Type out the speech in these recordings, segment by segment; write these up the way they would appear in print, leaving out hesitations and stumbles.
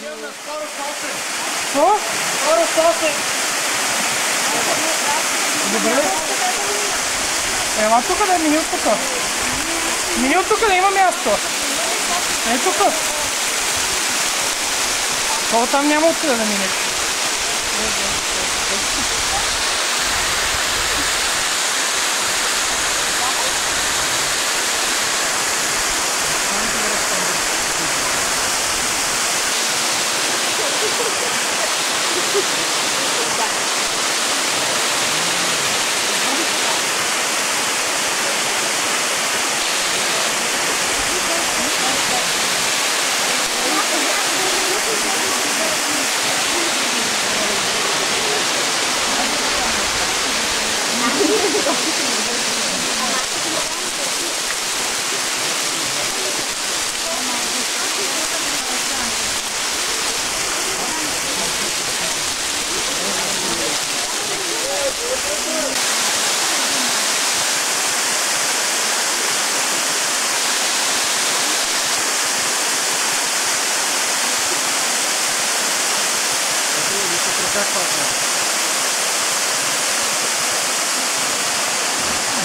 Що? Добре. Ема тук да мини от тук. Мини от тук да има място. Е тук. Това там няма откъде да минеш.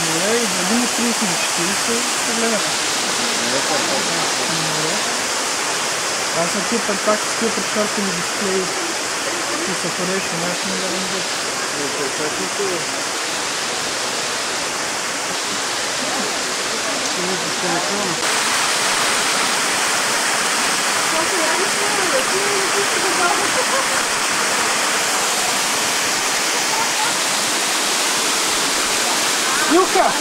Добре, един от 30 на 40 ще гледаме. Аз съм тия пак с тия предшаркани дисплеи и са хореше, аз не да вижда. Илка!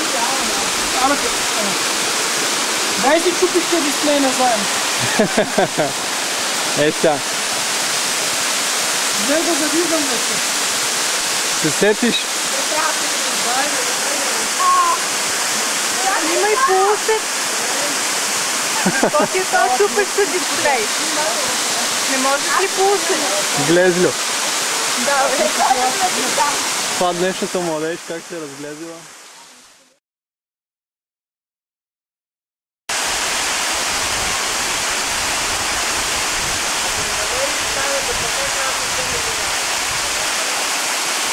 Дай си чупиш тези дисплеи назаем. Е сега. Дай да завиждам нещо. Се сетиш? Има и полусет. То ти е това чупеш с дисплей. Не можеш ли полусет? Влезло. Да, бе. Това днешната младеж как се разглезила?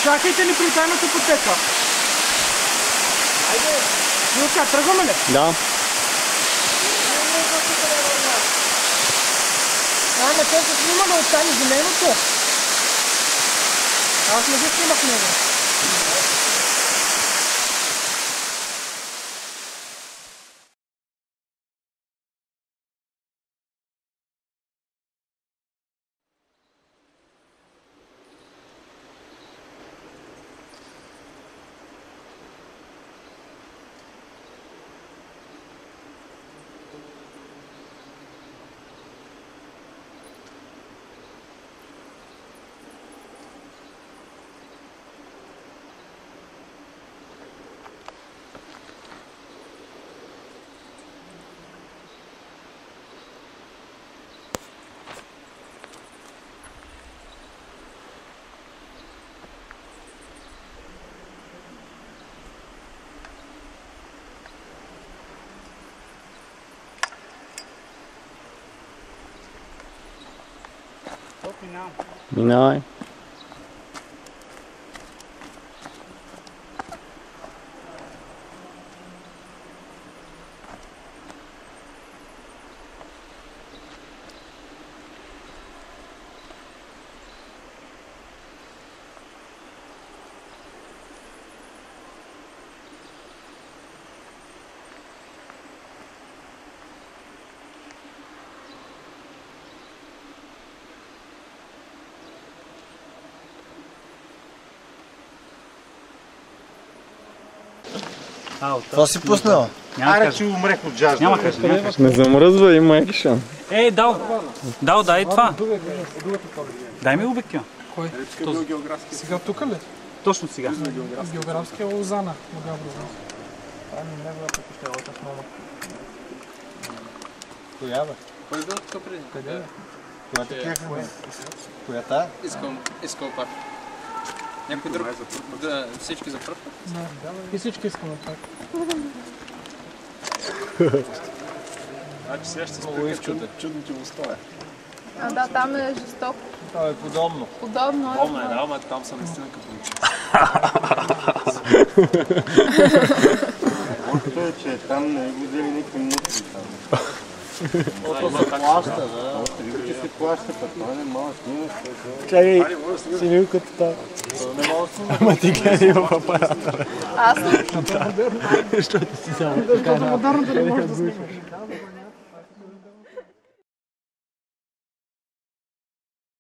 Чакайте ни при тайната потека. Айде. Илка, тръгваме ли? Да. Не те се снимаме от там зеленото. Аз не го снимах него. Минавай. Това си пуснал? Аре, че умрех от жажда. Няма къде. Не замръзва, има екшън. Ей, дал, дай това. Дай ми обектива. Кой? Сега тук ли? Точно сега. Географския Лозана. Коя бе? Кой бил тук преди? Къде бе? Коята? Искал пак. Някой друг? Да, всички за пръв път? Да, и всички искаме пак. Значи сега ще се спрекат. Чудно ти го стоя. А да, там е жестоко. Това е подобно. Удобно е. Помня, да, ама там са наистина католици. Лошото е, че там не е го взели никакви мутри там. Това се плаща, да. Рибите се плащат, а това не малък минус. Чакай, синилката там. Не мога да се... Ама ти гледай в апарата. Аз не. Защото си само така. Защото модерното не може да снимаш.